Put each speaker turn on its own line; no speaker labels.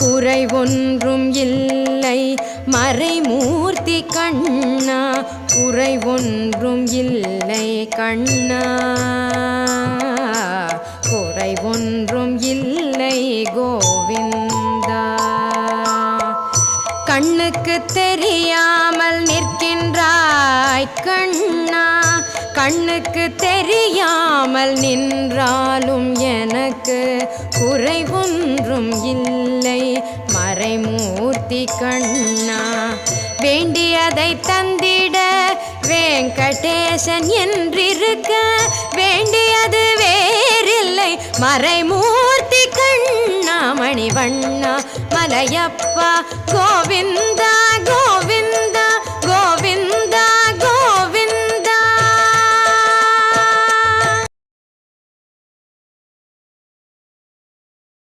குறை ஒன்றும் இல்லை மறைமூர்த்தி கண்ணா, குறை ஒன்றும் இல்லை கண்ணா, குறை ஒன்றும் இல்லை கோவிந்தா. கண்ணுக்கு தெரியாமல் நிற்கின்றாய் கண்ணா, கண்ணுக்கு தெரியாமல் நின்றாலும் எனக்கு குறை ஒன்றும் இல்லை மறைமூர்த்தி கண்ணா. வேண்டியதை தந்திட வெங்கடேசன் என்றிருக்க, வேண்டியது வேறில்லை மறைமூர்த்தி கண்ணா. மணிவண்ணா மலையப்பா கோவிந்தா